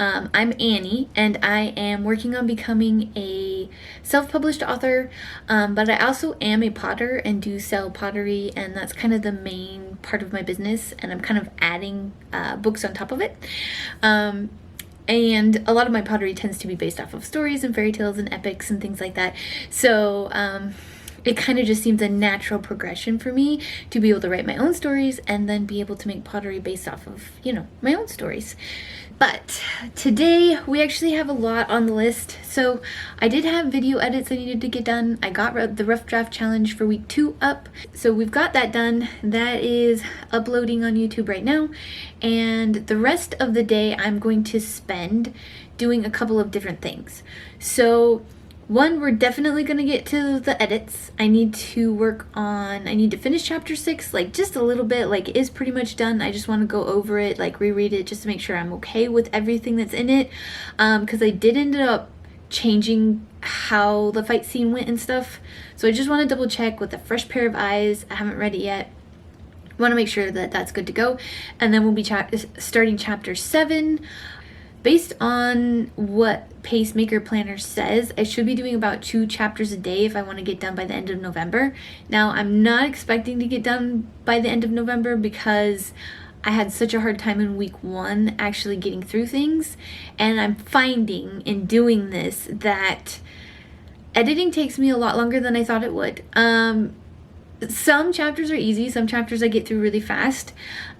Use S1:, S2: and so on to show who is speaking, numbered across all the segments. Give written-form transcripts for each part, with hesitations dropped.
S1: I'm Annie, and I am working on becoming a self-published author, but I also am a potter and do sell pottery, and that's kind of the main part of my business, and I'm kind of adding books on top of it. And a lot of my pottery tends to be based off of stories and fairy tales and epics and things like that. So it kind of just seems a natural progression for me to be able to write my own stories and then be able to make pottery based off of, my own stories. But today we actually have a lot on the list. So I did have video edits I needed to get done. I got the rough draft challenge for week 2 up. So we've got that done. That is uploading on YouTube right now. And the rest of the day I'm going to spend doing a couple of different things. So one, we're definitely going to get to the edits. I need to finish chapter 6, like just a little bit, like it is pretty much done. I just want to go over it, like reread it just to make sure I'm okay with everything that's in it. Because I did end up changing how the fight scene went and stuff. So I just want to double check with a fresh pair of eyes. I haven't read it yet. I want to make sure that that's good to go. And then we'll be starting chapter 7. Based on what Pacemaker Planner says, I should be doing about 2 chapters a day if I want to get done by the end of November. Now, I'm not expecting to get done by the end of November because I had such a hard time in week 1 actually getting through things. And I'm finding in doing this that editing takes me a lot longer than I thought it would. Some chapters are easy, some chapters I get through really fast.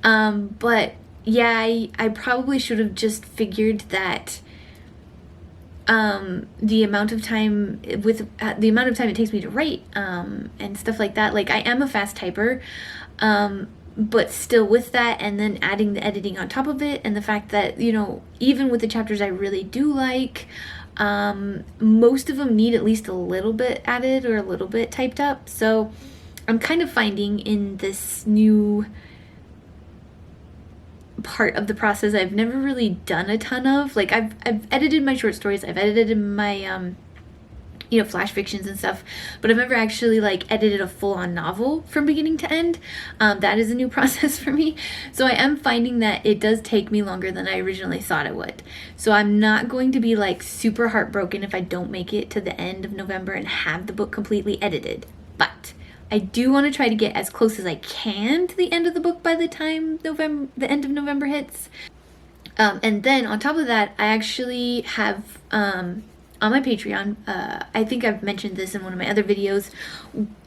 S1: But yeah, I probably should have just figured that the amount of time it takes me to write and stuff like that. Like I am a fast typer, but still with that, and then adding the editing on top of it, and the fact that even with the chapters I really do like, most of them need at least a little bit added or a little bit typed up. So I'm kind of finding in this new part of the process I've never really done a ton of. Like I've edited my short stories, I've edited my flash fictions and stuff, but I've never actually like edited a full-on novel from beginning to end. That is a new process for me. So I am finding that it does take me longer than I originally thought it would. So I'm not going to be like super heartbroken if I don't make it to the end of November and have the book completely edited. But I do want to try to get as close as I can to the end of the book by the time the end of November hits. And then on top of that, I actually have on my Patreon, I think I've mentioned this in one of my other videos,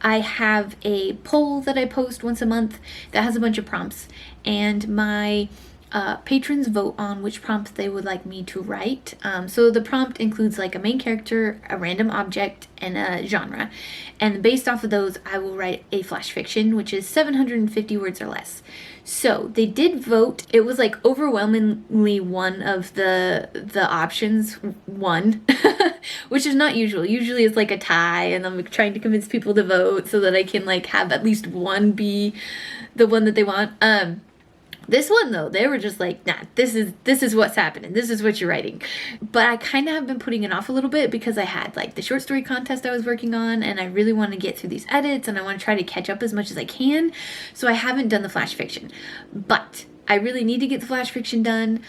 S1: I have a poll that I post once a month that has a bunch of prompts, and my patrons vote on which prompt they would like me to write. So the prompt includes like a main character, a random object, and a genre. And based off of those, I will write a flash fiction, which is 750 words or less. So they did vote. It was like overwhelmingly one of the options won, which is not usual. Usually it's like a tie, and I'm trying to convince people to vote so that I can like have at least one be the one that they want. This one though, they were just like, nah, this is what's happening. This is what you're writing. But I kind of have been putting it off a little bit because I had like the short story contest I was working on, and I really want to get through these edits, and I want to try to catch up as much as I can. So I haven't done the flash fiction, but I really need to get the flash fiction done,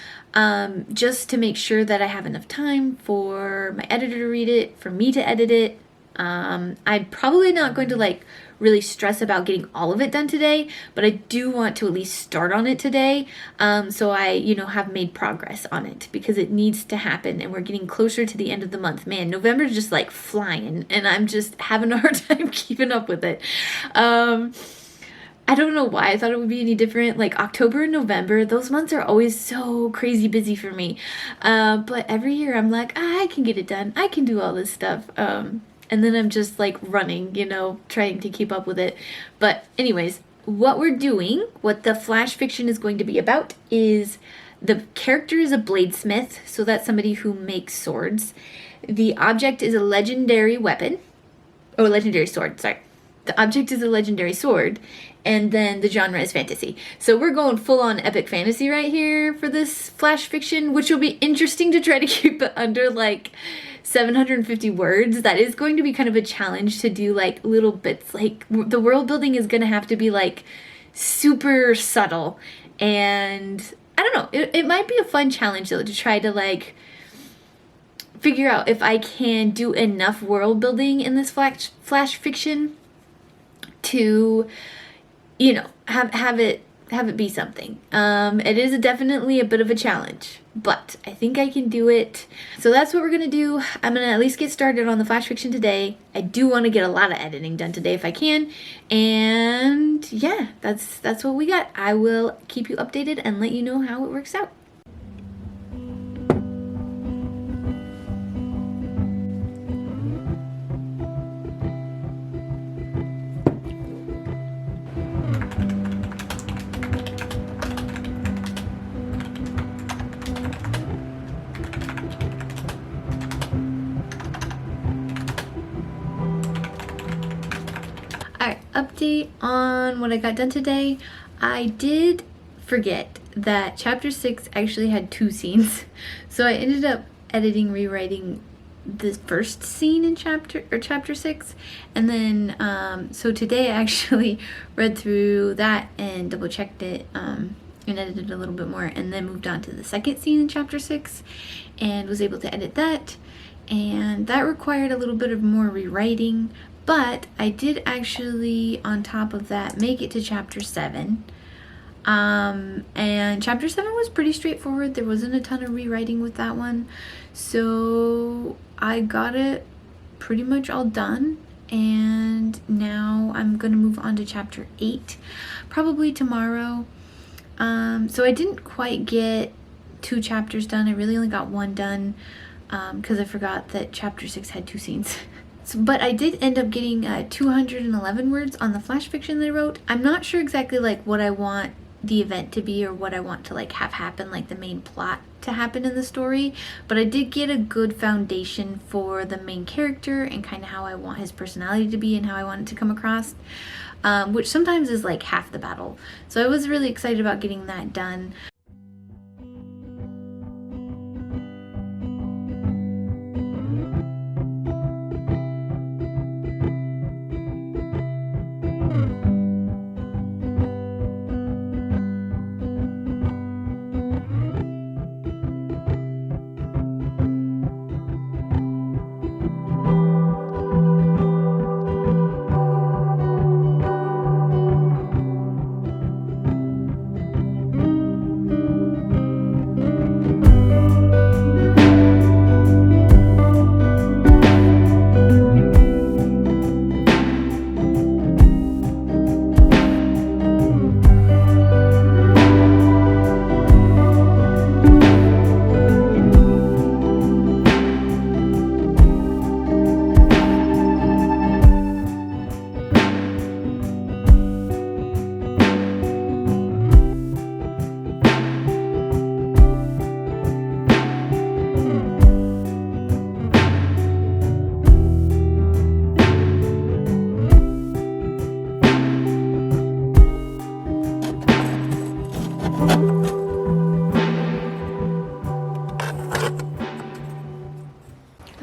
S1: just to make sure that I have enough time for my editor to read it, for me to edit it. I'm probably not going to like really stress about getting all of it done today, but I do want to at least start on it today, so I have made progress on it, because it needs to happen, and we're getting closer to the end of the month. Man, November's just like flying, and I'm just having a hard time keeping up with it. I don't know why I thought it would be any different. Like October and November, those months are always so crazy busy for me, but every year I'm like, I can get it done, I can do all this stuff. And then I'm just like running, trying to keep up with it. But anyways, what the flash fiction is going to be about is the character is a bladesmith. So that's somebody who makes swords. The object is a legendary weapon. Or legendary sword, sorry. The object is a legendary sword. And then the genre is fantasy. So we're going full on epic fantasy right here for this flash fiction, which will be interesting to try to keep it under like 750 words. That is going to be kind of a challenge to do like little bits. Like the world building is going to have to be like super subtle, and I don't know. It might be a fun challenge though to try to like figure out if I can do enough world building in this flash fiction to, you know, have it be something. It is definitely a bit of a challenge, but I think I can do it. So that's what we're gonna do. I'm gonna at least get started on the flash fiction today. I do want to get a lot of editing done today if I can, and yeah, that's what we got. I will keep you updated and let you know how it works out. Alright, update on what I got done today. I did forget that chapter 6 actually had 2 scenes. So I ended up rewriting the first scene in chapter 6, and then so today I actually read through that and double checked it and edited a little bit more, and then moved on to the second scene in chapter 6 and was able to edit that, and that required a little bit of more rewriting. But I did actually, on top of that, make it to chapter 7. And chapter 7 was pretty straightforward. There wasn't a ton of rewriting with that one. So I got it pretty much all done. And now I'm going to move on to chapter 8, probably tomorrow. So I didn't quite get 2 chapters done. I really only got 1 done because I forgot that chapter 6 had 2 scenes. But I did end up getting 211 words on the flash fiction that I wrote. I'm not sure exactly like what I want the event to be or what I want to like have happen, like the main plot to happen in the story, but I did get a good foundation for the main character and kind of how I want his personality to be and how I want it to come across, which sometimes is like half the battle. So I was really excited about getting that done.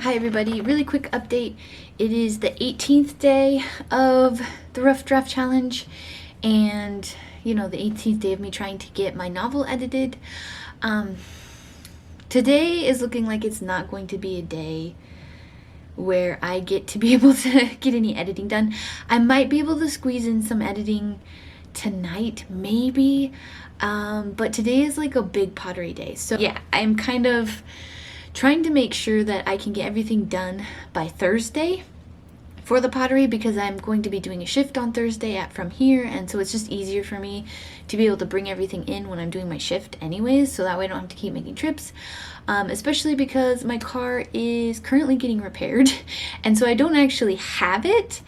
S1: Hi everybody, really quick update. It is the 18th day of the Rough Draft Challenge, and you know, the 18th day of me trying to get my novel edited. Today is looking like it's not going to be a day where I get to be able to get any editing done. I might be able to squeeze in some editing tonight, maybe, but today is like a big pottery day. So yeah, I'm kind of trying to make sure that I can get everything done by Thursday for the pottery, because I'm going to be doing a shift on Thursday from here, and so it's just easier for me to be able to bring everything in when I'm doing my shift anyways, so that way I don't have to keep making trips, especially because my car is currently getting repaired and so I don't actually have it,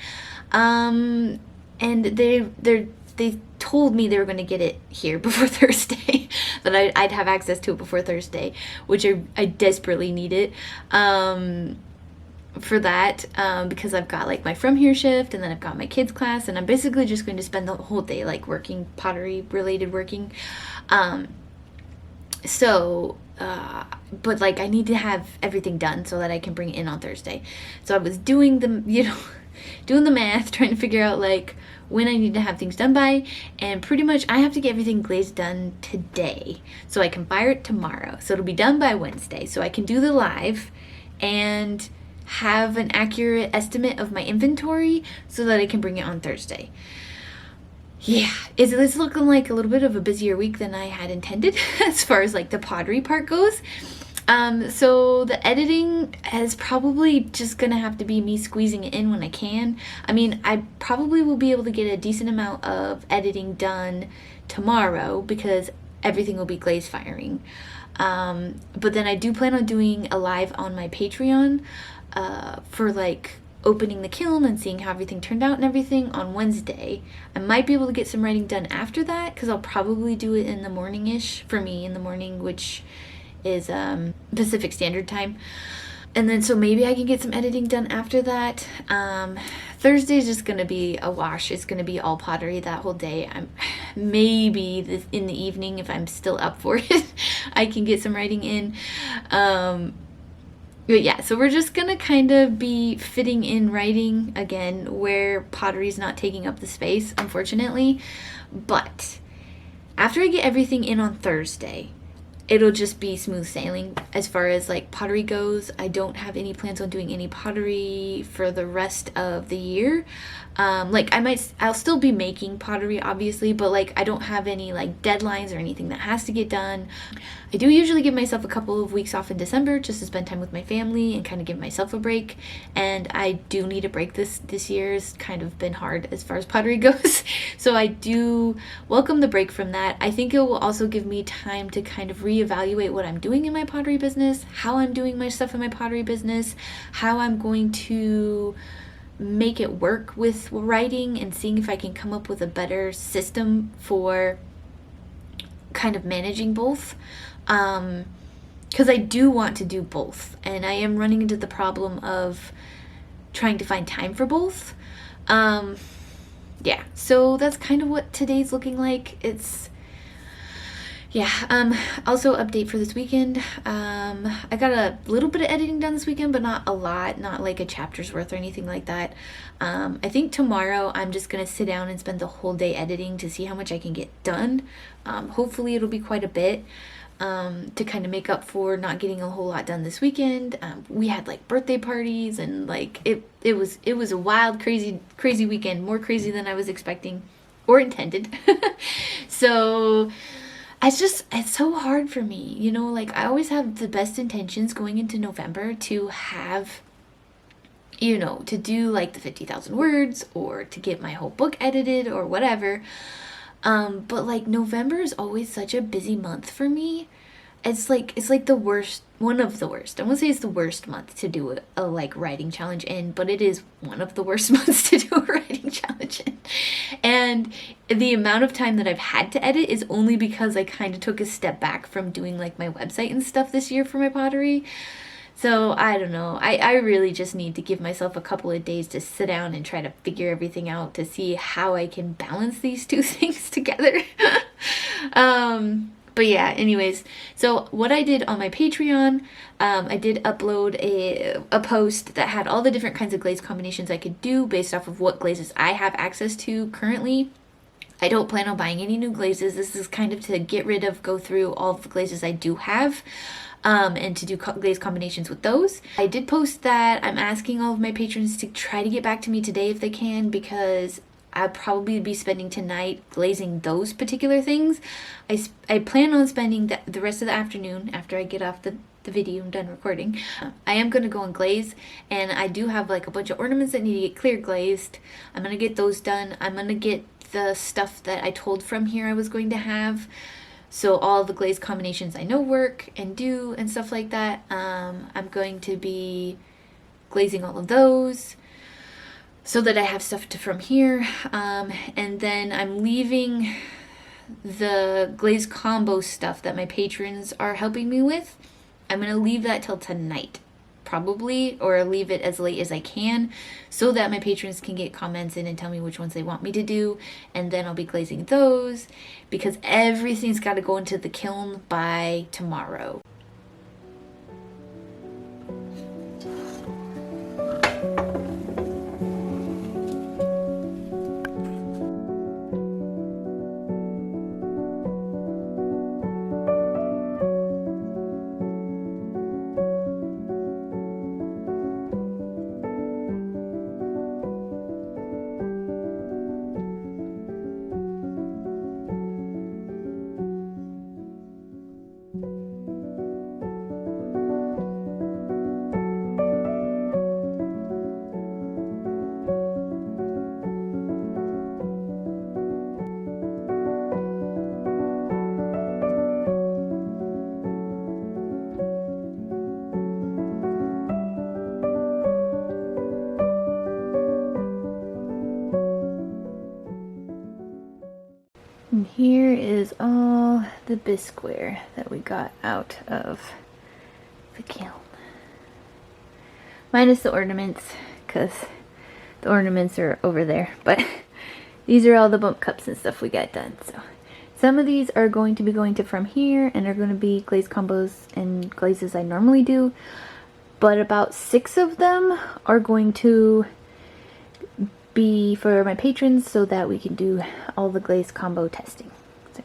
S1: and they told me they were going to get it here before Thursday, that I'd have access to it before Thursday, which I desperately need it for that, because I've got like my from here shift, and then I've got my kids class, and I'm basically just going to spend the whole day like working, pottery related working. But like I need to have everything done so that I can bring it in on Thursday. So I was doing the, doing the math, trying to figure out like when I need to have things done by, and pretty much I have to get everything glazed done today so I can fire it tomorrow. So it'll be done by Wednesday so I can do the live and have an accurate estimate of my inventory so that I can bring it on Thursday. Yeah, it's looking like a little bit of a busier week than I had intended as far as like the pottery part goes. So the editing is probably just gonna have to be me squeezing it in when I can. I mean, I probably will be able to get a decent amount of editing done tomorrow because everything will be glaze firing. But then I do plan on doing a live on my Patreon for like opening the kiln and seeing how everything turned out and everything on Wednesday. I might be able to get some writing done after that because I'll probably do it in the morning-ish, for me in the morning, which is Pacific Standard Time. And then so maybe I can get some editing done after that. Thursday is just going to be a wash. It's going to be all pottery that whole day. Maybe in the evening, if I'm still up for it, I can get some writing in. But yeah, so we're just going to kind of be fitting in writing again where pottery's not taking up the space, unfortunately. But after I get everything in on Thursday, it'll just be smooth sailing as far as like pottery goes. I don't have any plans on doing any pottery for the rest of the year. Like I'll still be making pottery obviously, but like I don't have any like deadlines or anything that has to get done. I do usually give myself a couple of weeks off in December just to spend time with my family and kind of give myself a break. And I do need a break this year's kind of been hard as far as pottery goes. So I do welcome the break from that. I think it will also give me time to kind of reevaluate what I'm doing in my pottery business, how I'm doing my stuff in my pottery business, how I'm going to make it work with writing, and seeing if I can come up with a better system for kind of managing both. Because I do want to do both, and I am running into the problem of trying to find time for both. Yeah, so that's kind of what today's looking like. Also update for this weekend. I got a little bit of editing done this weekend, but not a lot, not like a chapter's worth or anything like that. I think tomorrow I'm just gonna sit down and spend the whole day editing to see how much I can get done. Hopefully it'll be quite a bit, to kind of make up for not getting a whole lot done this weekend. We had like birthday parties and like it was a wild, crazy weekend, more crazy than I was expecting or intended. So it's so hard for me, you know, like I always have the best intentions going into November to have, you know, to do like the 50,000 words or to get my whole book edited or whatever. But like November is always such a busy month for me. It's like the worst, one of the worst. I won't say it's the worst month to do a like writing challenge in, but it is one of the worst months to do a writing challenge in. And the amount of time that I've had to edit is only because I kind of took a step back from doing like my website and stuff this year for my pottery. So I don't know. I really just need to give myself a couple of days to sit down and try to figure everything out to see how I can balance these two things together. But yeah, anyways, so what I did on my Patreon, I did upload a post that had all the different kinds of glaze combinations I could do based off of what glazes I have access to currently. I don't plan on buying any new glazes. This is kind of to go through all of the glazes I do have, and to do glaze combinations with those. I did post that I'm asking all of my patrons to try to get back to me today if they can, because I'll probably be spending tonight glazing those particular things. I plan on spending the rest of the afternoon after I get off the video and done recording. I am going to go and glaze, and I do have like a bunch of ornaments that need to get clear glazed. I'm going to get those done. I'm going to get the stuff that I told from here I was going to have. So all the glaze combinations I know work and do and stuff like that. I'm going to be glazing all of those so that I have stuff from here. And then I'm leaving the glaze combo stuff that my patrons are helping me with. I'm going to leave that till tonight, probably, or leave it as late as I can so that my patrons can get comments in and tell me which ones they want me to do. And then I'll be glazing those because everything's got to go into the kiln by tomorrow. the bisqueware that we got out of the kiln. Minus the ornaments, because the ornaments are over there. But these are all the bump cups and stuff we got done. So some of these are going to be going to from here and are going to be glaze combos and glazes I normally do. But about 6 of them are going to be for my patrons so that we can do all the glaze combo testing. So,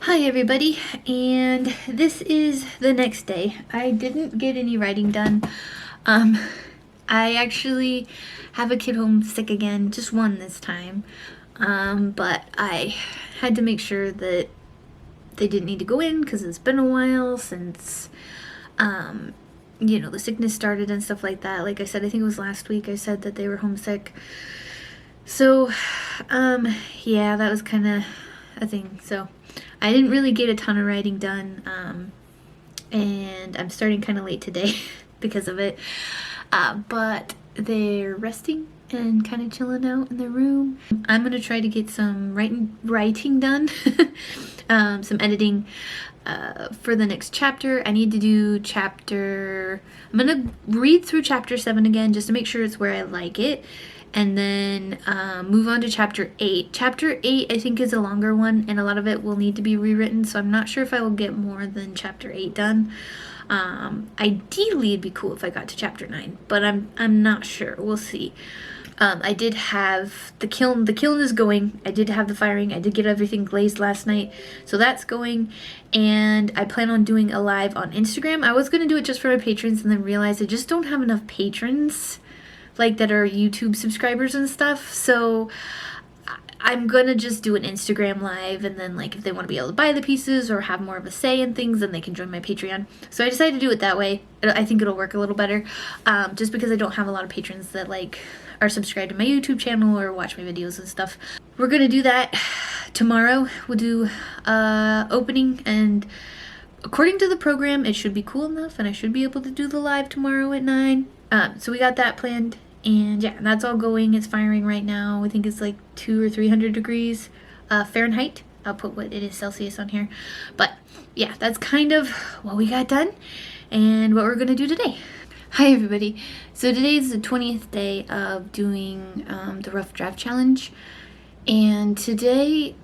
S1: hi everybody, and this is the next day. I didn't get any writing done. I actually have a kid home sick again, just one this time. But I had to make sure that they didn't need to go in because it's been a while since, you know, the sickness started and stuff like that. Like I said, I think it was last week I said that they were homesick. So, yeah, that was kind of a thing. So I didn't really get a ton of writing done, and I'm starting kind of late today because of it, but they're resting and kind of chilling out in their room. I'm going to try to get some writing done, some editing for the next chapter. I need to do I'm going to read through chapter 7 again just to make sure it's where I like it. And then move on to chapter 8. Chapter 8 I think is a longer one, and a lot of it will need to be rewritten, so I'm not sure if I will get more than chapter 8 done. Ideally it'd be cool if I got to chapter 9, but I'm not sure. We'll see. I did have the kiln is going. I did have the firing. I did get everything glazed last night, so that's going. And I plan on doing a live on Instagram. I was going to do it just for my patrons and then realized I just don't have enough patrons like that are YouTube subscribers and stuff, so I'm gonna just do an Instagram live, and then like if they want to be able to buy the pieces or have more of a say in things, then they can join my Patreon. So I decided to do it that way. I think it'll work a little better, just because I don't have a lot of patrons that like are subscribed to my YouTube channel or watch my videos and stuff. We're gonna do that tomorrow. We'll do opening, and according to the program it should be cool enough and I should be able to do the live tomorrow at 9. So we got that planned. And yeah, that's all going. It's firing right now. I think it's like 200 or 300 degrees Fahrenheit. I'll put what it is Celsius on here. But yeah, that's kind of what we got done and what we're going to do today. Hi everybody. So today is the 20th day of doing the rough draft challenge. And today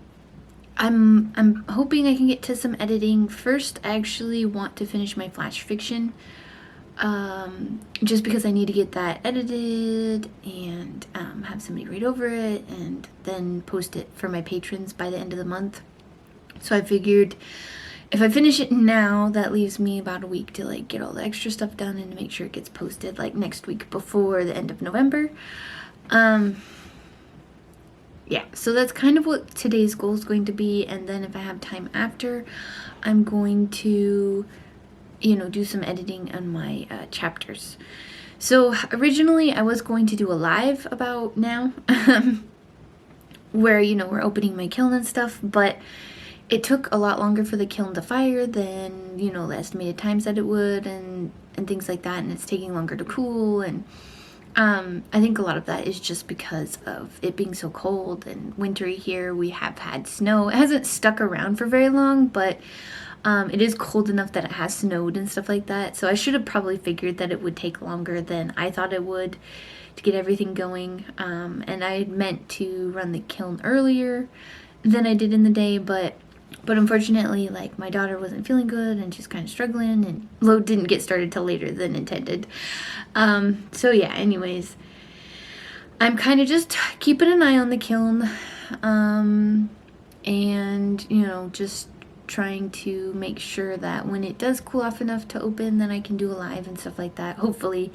S1: I'm hoping I can get to some editing. First, I actually want to finish my flash fiction. Just because I need to get that edited and have somebody read over it and then post it for my patrons by the end of the month. So I figured if I finish it now, that leaves me about a week to like get all the extra stuff done and to make sure it gets posted like next week before the end of November. Yeah, so that's kind of what today's goal is going to be, and then if I have time after, I'm going to do some editing on my chapters. So originally I was going to do a live about now where we're opening my kiln and stuff, but it took a lot longer for the kiln to fire than the estimated times that it would, and things like that, and it's taking longer to cool, and I think a lot of that is just because of it being so cold and wintry here. We have had snow. It hasn't stuck around for very long, but it is cold enough that it has snowed and stuff like that. So I should have probably figured that it would take longer than I thought it would to get everything going. And I had meant to run the kiln earlier than I did in the day, but unfortunately, like, my daughter wasn't feeling good and she's kind of struggling, and load didn't get started till later than intended. So yeah, anyways, I'm kind of just keeping an eye on the kiln, and just trying to make sure that when it does cool off enough to open, then I can do a live and stuff like that. Hopefully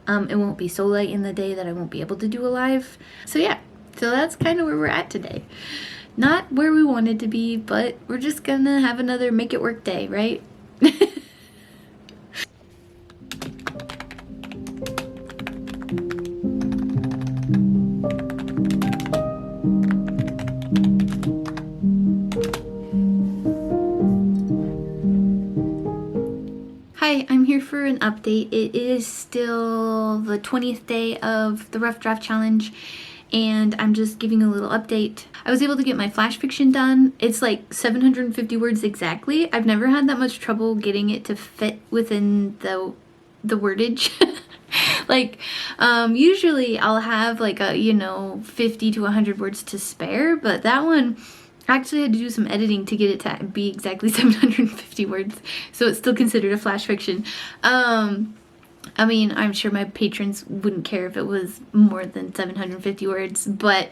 S1: it won't be so late in the day that I won't be able to do a live. So yeah, so that's kind of where we're at today. Not where we wanted to be, but we're just gonna have another make it work day, right? an update. It is still the 20th day of the Rough Draft Challenge, and I'm just giving a little update. I was able to get my flash fiction done. It's like 750 words exactly. I've never had that much trouble getting it to fit within the wordage. Like, usually I'll have like a, 50 to 100 words to spare, but that one I actually had to do some editing to get it to be exactly 750 words, so it's still considered a flash fiction. I mean, I'm sure my patrons wouldn't care if it was more than 750 words, but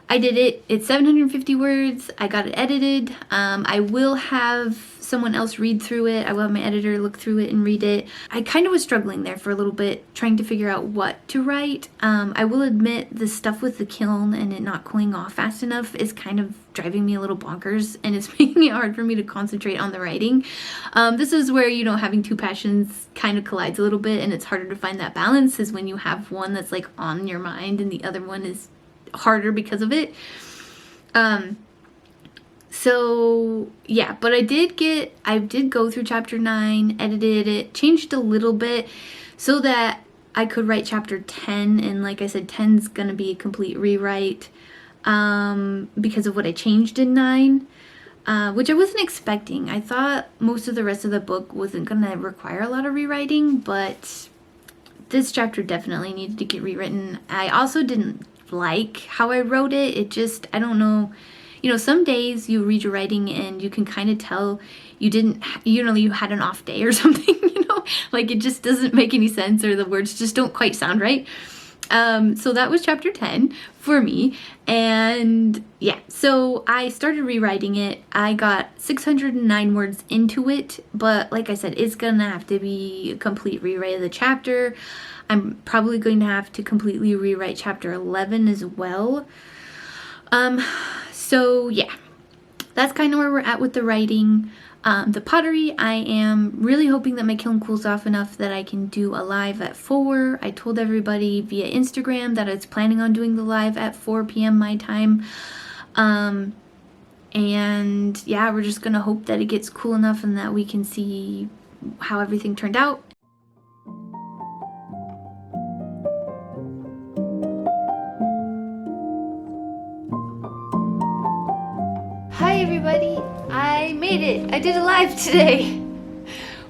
S1: I did it. It's 750 words. I got it edited. I will have someone else read through it. I will have my editor look through it and read it. I kind of was struggling there for a little bit, trying to figure out what to write. I will admit the stuff with the kiln and it not cooling off fast enough is kind of driving me a little bonkers, and it's making it hard for me to concentrate on the writing. This is where, having two passions kind of collides a little bit, and it's harder to find that balance, is when you have one that's like on your mind and the other one is harder because of it. So yeah, but I did go through chapter 9, edited it, changed a little bit so that I could write chapter 10, and like I said, 10's gonna be a complete rewrite because of what I changed in 9, which I wasn't expecting. I thought most of the rest of the book wasn't gonna require a lot of rewriting, but this chapter definitely needed to get rewritten. I also didn't like how I wrote it. It just, I don't know, some days you read your writing and you can kind of tell you had an off day or something, like it just doesn't make any sense, or the words just don't quite sound right. So that was chapter 10 for me, and yeah, so I started rewriting it. I got 609 words into it, but like I said, it's gonna have to be a complete rewrite of the chapter. I'm probably going to have to completely rewrite chapter 11 as well. So yeah, that's kind of where we're at with the writing. The pottery, I am really hoping that my kiln cools off enough that I can do a live at 4. I told everybody via Instagram that I was planning on doing the live at 4 p.m. my time. And yeah, we're just gonna hope that it gets cool enough and that we can see how everything turned out. Hi everybody, I made it. I did a live today.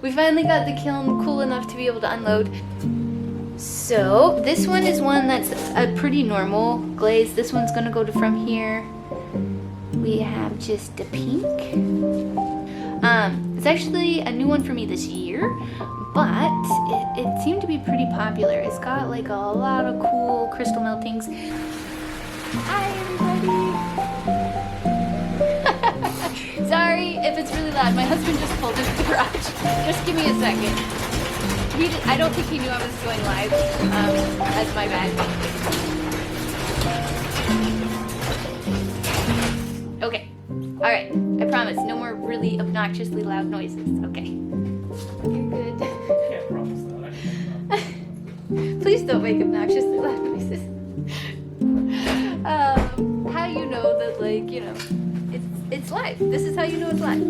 S1: We finally got the kiln cool enough to be able to unload. So this one is one that's a pretty normal glaze. This one's gonna go to from here. We have just a pink. It's actually a new one for me this year, but it seemed to be pretty popular. It's got like a lot of cool crystal meltings. Hi everybody. Sorry if it's really loud. My husband just pulled into the garage. Just give me a second. I don't think he knew I was going live. That's my bad. Okay. Alright. I promise. No more really obnoxiously loud noises. Okay. You're good.
S2: Can't promise that.
S1: Please don't make obnoxiously loud noises. How you know that, like, it's live. This is how you know it's live.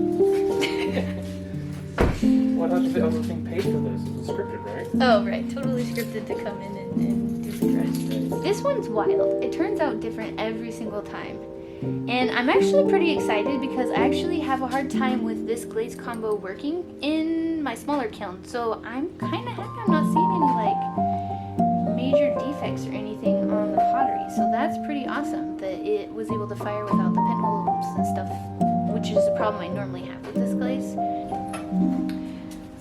S2: What else is the other thing paid for this? It's scripted, right?
S1: Oh, right. Totally scripted to come in and do the rest. This one's wild. It turns out different every single time. And I'm actually pretty excited because I actually have a hard time with this glaze combo working in my smaller kiln. So I'm kind of happy I'm not seeing any, major defects or anything on the pottery. So that's pretty awesome that it was able to fire without the pinholes and stuff, which is a problem I normally have with this glaze.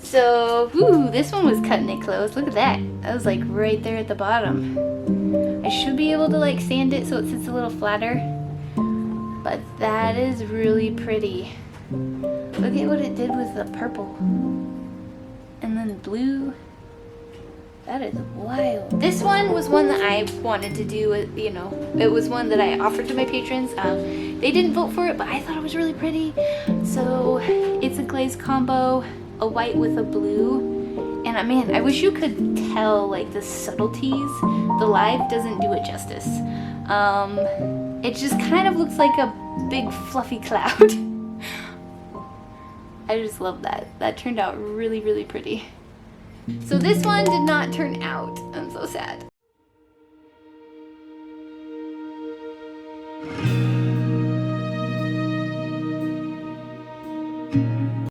S1: So, this one was cutting it close. Look at that. That was like right there at the bottom. I should be able to like sand it so it sits a little flatter. But that is really pretty. Look at what it did with the purple. And then blue. That is wild. This one was one that I wanted to do, it was one that I offered to my patrons. They didn't vote for it, but I thought it was really pretty. So it's a glaze combo, a white with a blue. And man, I wish you could tell like the subtleties. The live doesn't do it justice. It just kind of looks like a big fluffy cloud. I just love that. That turned out really, really pretty. So this one did not turn out. I'm so sad.